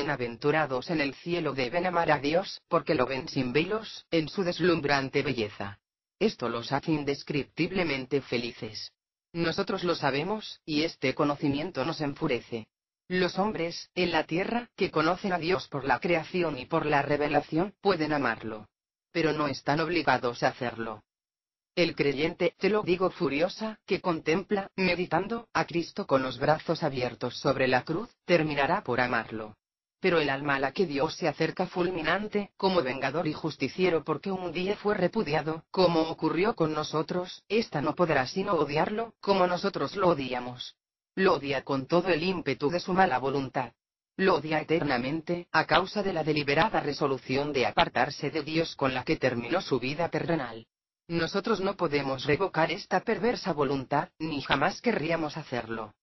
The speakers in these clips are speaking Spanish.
bienaventurados en el cielo deben amar a Dios, porque lo ven sin velos, en su deslumbrante belleza. Esto los hace indescriptiblemente felices. Nosotros lo sabemos, y este conocimiento nos enfurece. Los hombres, en la tierra, que conocen a Dios por la creación y por la revelación, pueden amarlo. Pero no están obligados a hacerlo. El creyente, te lo digo furiosa, que contempla, meditando, a Cristo con los brazos abiertos sobre la cruz, terminará por amarlo. Pero el alma a la que Dios se acerca fulminante, como vengador y justiciero porque un día fue repudiado, como ocurrió con nosotros, ésta no podrá sino odiarlo, como nosotros lo odiamos. Lo odia con todo el ímpetu de su mala voluntad. Lo odia eternamente, a causa de la deliberada resolución de apartarse de Dios con la que terminó su vida terrenal. Nosotros no podemos revocar esta perversa voluntad, ni jamás querríamos hacerlo.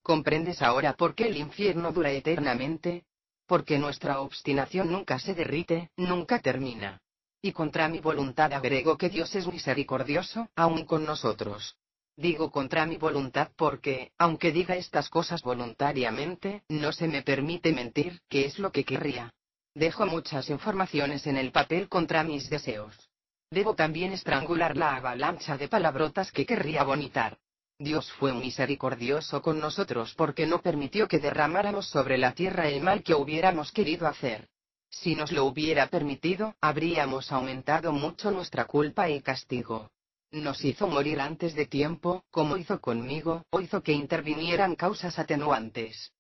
¿Comprendes ahora por qué el infierno dura eternamente? Porque nuestra obstinación nunca se derrite, nunca termina. Y contra mi voluntad agrego que Dios es misericordioso, aun con nosotros. Digo contra mi voluntad porque, aunque diga estas cosas voluntariamente, no se me permite mentir, que es lo que querría. Dejo muchas informaciones en el papel contra mis deseos. Debo también estrangular la avalancha de palabrotas que querría vomitar. Dios fue misericordioso con nosotros porque no permitió que derramáramos sobre la tierra el mal que hubiéramos querido hacer. Si nos lo hubiera permitido, habríamos aumentado mucho nuestra culpa y castigo. Nos hizo morir antes de tiempo, como hizo conmigo, o hizo que intervinieran causas atenuantes.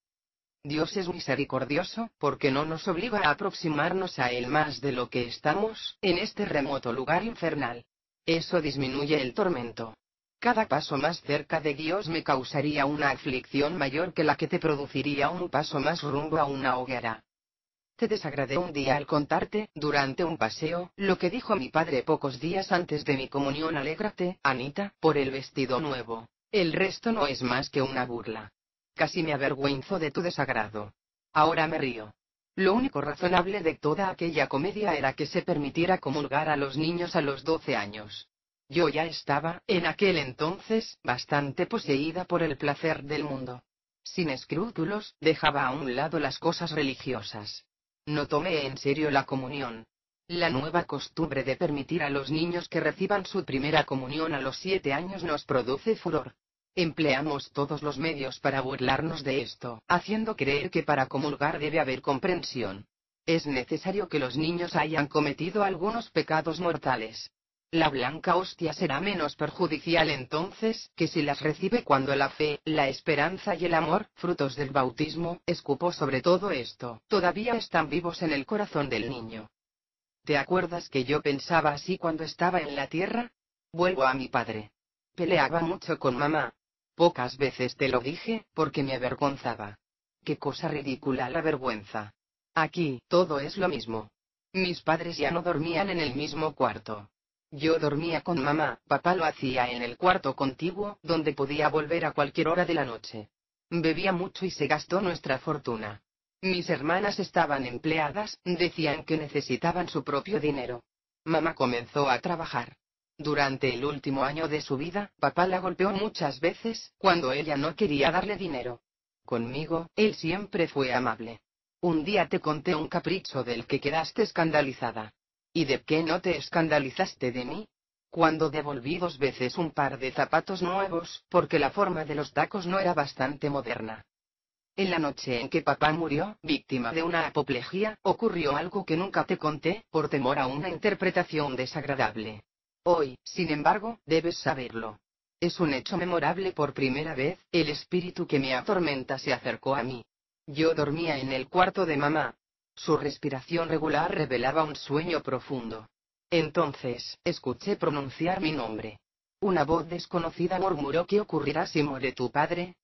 Dios es misericordioso, porque no nos obliga a aproximarnos a Él más de lo que estamos, en este remoto lugar infernal. Eso disminuye el tormento. Cada paso más cerca de Dios me causaría una aflicción mayor que la que te produciría un paso más rumbo a una hoguera. Te desagradé un día al contarte, durante un paseo, lo que dijo mi padre pocos días antes de mi comunión. Alégrate, Anita, por el vestido nuevo. El resto no es más que una burla. Casi me avergüenzo de tu desagrado. Ahora me río. Lo único razonable de toda aquella comedia era que se permitiera comulgar a los niños a los 12 años. Yo ya estaba, en aquel entonces, bastante poseída por el placer del mundo. Sin escrúpulos, dejaba a un lado las cosas religiosas. No tomé en serio la comunión. La nueva costumbre de permitir a los niños que reciban su primera comunión a los 7 años nos produce furor. Empleamos todos los medios para burlarnos de esto, haciendo creer que para comulgar debe haber comprensión. Es necesario que los niños hayan cometido algunos pecados mortales. La blanca hostia será menos perjudicial entonces, que si las recibe cuando la fe, la esperanza y el amor, frutos del bautismo, escupo sobre todo esto, todavía están vivos en el corazón del niño. ¿Te acuerdas que yo pensaba así cuando estaba en la tierra? Vuelvo a mi padre. Peleaba mucho con mamá. Pocas veces te lo dije, porque me avergonzaba. Qué cosa ridícula la vergüenza. Aquí, todo es lo mismo. Mis padres ya no dormían en el mismo cuarto. Yo dormía con mamá, papá lo hacía en el cuarto contiguo, donde podía volver a cualquier hora de la noche. Bebía mucho y se gastó nuestra fortuna. Mis hermanas estaban empleadas, decían que necesitaban su propio dinero. Mamá comenzó a trabajar. Durante el último año de su vida, papá la golpeó muchas veces, cuando ella no quería darle dinero. Conmigo, él siempre fue amable. Un día te conté un capricho del que quedaste escandalizada. ¿Y de qué no te escandalizaste de mí? Cuando devolví 2 veces un par de zapatos nuevos, porque la forma de los tacos no era bastante moderna. En la noche en que papá murió, víctima de una apoplejía, ocurrió algo que nunca te conté, por temor a una interpretación desagradable. Hoy, sin embargo, debes saberlo. Es un hecho memorable. Por primera vez, el espíritu que me atormenta se acercó a mí. Yo dormía en el cuarto de mamá. Su respiración regular revelaba un sueño profundo. Entonces, escuché pronunciar mi nombre. Una voz desconocida murmuró: ¿qué ocurrirá si muere tu padre?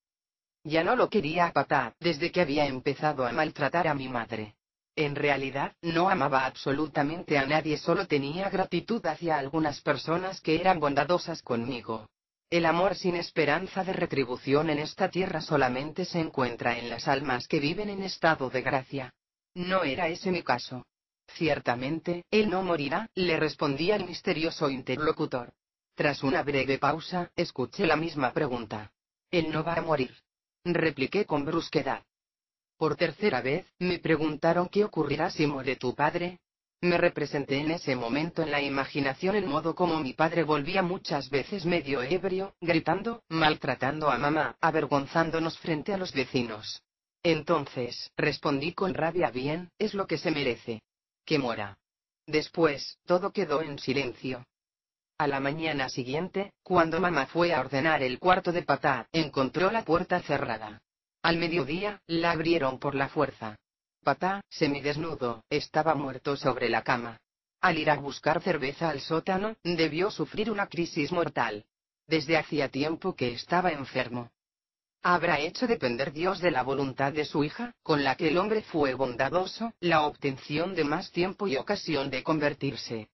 Ya no lo quería a papá, desde que había empezado a maltratar a mi madre. En realidad, no amaba absolutamente a nadie, solo tenía gratitud hacia algunas personas que eran bondadosas conmigo. El amor sin esperanza de retribución en esta tierra solamente se encuentra en las almas que viven en estado de gracia. No era ese mi caso. Ciertamente, él no morirá, le respondía el misterioso interlocutor. Tras una breve pausa, escuché la misma pregunta. Él no va a morir. Repliqué con brusquedad. Por tercera vez, me preguntaron qué ocurrirá si muere tu padre. Me representé en ese momento en la imaginación en modo como mi padre volvía muchas veces medio ebrio, gritando, maltratando a mamá, avergonzándonos frente a los vecinos. Entonces, respondí con rabia: bien, es lo que se merece. Que muera. Después, todo quedó en silencio. A la mañana siguiente, cuando mamá fue a ordenar el cuarto de Patá, encontró la puerta cerrada. Al mediodía, la abrieron por la fuerza. Patá, semidesnudo, estaba muerto sobre la cama. Al ir a buscar cerveza al sótano, debió sufrir una crisis mortal. Desde hacía tiempo que estaba enfermo. ¿Habrá hecho depender Dios de la voluntad de su hija, con la que el hombre fue bondadoso, la obtención de más tiempo y ocasión de convertirse?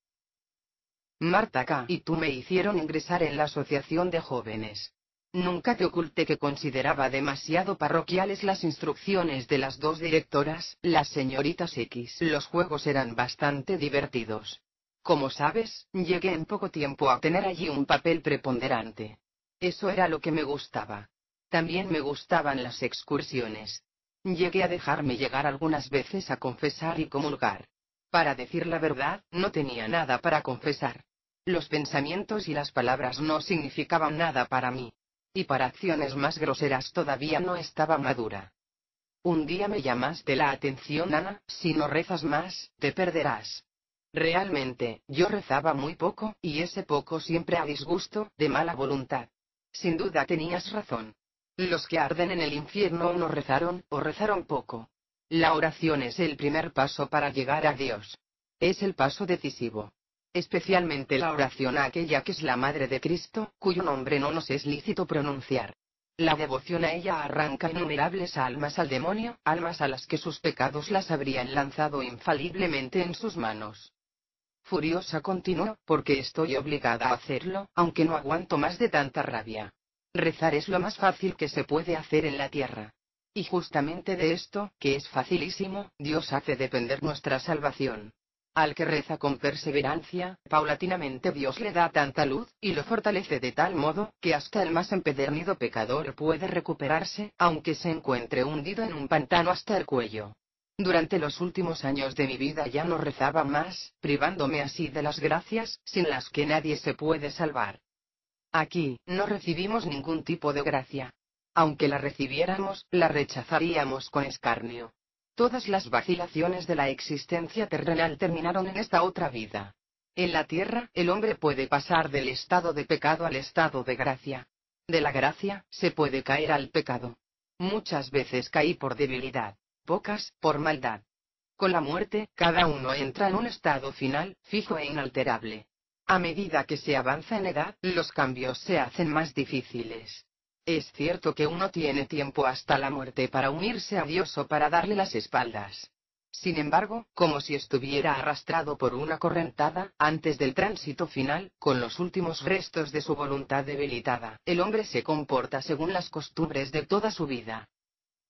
Marta K. y tú me hicieron ingresar en la asociación de jóvenes. Nunca te oculté que consideraba demasiado parroquiales las instrucciones de las dos directoras, las señoritas X. Los juegos eran bastante divertidos. Como sabes, llegué en poco tiempo a tener allí un papel preponderante. Eso era lo que me gustaba. También me gustaban las excursiones. Llegué a dejarme llegar algunas veces a confesar y comulgar. Para decir la verdad, no tenía nada para confesar. Los pensamientos y las palabras no significaban nada para mí. Y para acciones más groseras todavía no estaba madura. Un día me llamaste la atención: Ana, si no rezas más, te perderás. Realmente, yo rezaba muy poco, y ese poco siempre a disgusto, de mala voluntad. Sin duda tenías razón. Los que arden en el infierno no rezaron, o rezaron poco. La oración es el primer paso para llegar a Dios. Es el paso decisivo. Especialmente la oración a aquella que es la Madre de Cristo, cuyo nombre no nos es lícito pronunciar. La devoción a ella arranca innumerables almas al demonio, almas a las que sus pecados las habrían lanzado infaliblemente en sus manos. Furiosa continuó, porque estoy obligada a hacerlo, aunque no aguanto más de tanta rabia. Rezar es lo más fácil que se puede hacer en la tierra. Y justamente de esto, que es facilísimo, Dios hace depender nuestra salvación. Al que reza con perseverancia, paulatinamente Dios le da tanta luz, y lo fortalece de tal modo, que hasta el más empedernido pecador puede recuperarse, aunque se encuentre hundido en un pantano hasta el cuello. Durante los últimos años de mi vida ya no rezaba más, privándome así de las gracias, sin las que nadie se puede salvar. Aquí, no recibimos ningún tipo de gracia. Aunque la recibiéramos, la rechazaríamos con escarnio. Todas las vacilaciones de la existencia terrenal terminaron en esta otra vida. En la tierra, el hombre puede pasar del estado de pecado al estado de gracia. De la gracia, se puede caer al pecado. Muchas veces caí por debilidad, pocas, por maldad. Con la muerte, cada uno entra en un estado final, fijo e inalterable. A medida que se avanza en edad, los cambios se hacen más difíciles. Es cierto que uno tiene tiempo hasta la muerte para unirse a Dios o para darle las espaldas. Sin embargo, como si estuviera arrastrado por una correntada, antes del tránsito final, con los últimos restos de su voluntad debilitada, el hombre se comporta según las costumbres de toda su vida.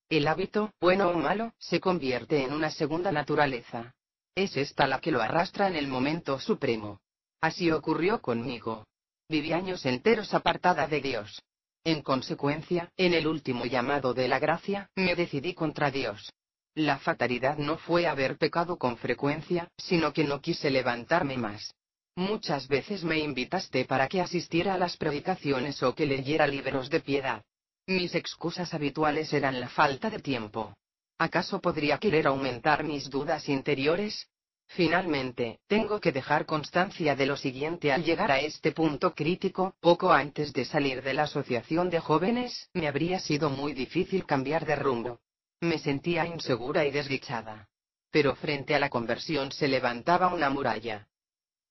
El hábito, bueno o malo, se convierte en una segunda naturaleza. Es esta la que lo arrastra en el momento supremo. Así ocurrió conmigo. Viví años enteros apartada de Dios. En consecuencia, en el último llamado de la gracia, me decidí contra Dios. La fatalidad no fue haber pecado con frecuencia, sino que no quise levantarme más. Muchas veces me invitaste para que asistiera a las predicaciones o que leyera libros de piedad. Mis excusas habituales eran la falta de tiempo. ¿Acaso podría querer aumentar mis dudas interiores? Finalmente, tengo que dejar constancia de lo siguiente: al llegar a este punto crítico, poco antes de salir de la asociación de jóvenes, me habría sido muy difícil cambiar de rumbo. Me sentía insegura y desdichada. Pero frente a la conversión se levantaba una muralla.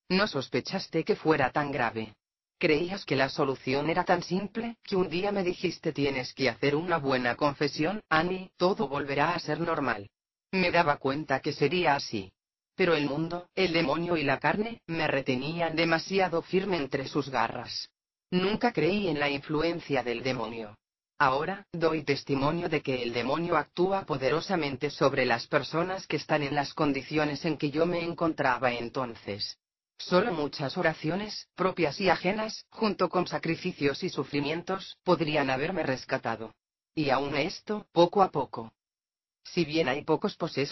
No sospechaste que fuera tan grave. Creías que la solución era tan simple, que un día me dijiste: tienes que hacer una buena confesión, Annie, todo volverá a ser normal. Me daba cuenta que sería así. Pero el mundo, el demonio y la carne, me retenían demasiado firme entre sus garras. Nunca creí en la influencia del demonio. Ahora, doy testimonio de que el demonio actúa poderosamente sobre las personas que están en las condiciones en que yo me encontraba entonces. Solo muchas oraciones, propias y ajenas, junto con sacrificios y sufrimientos, podrían haberme rescatado. Y aún esto, poco a poco. Si bien hay pocos posesos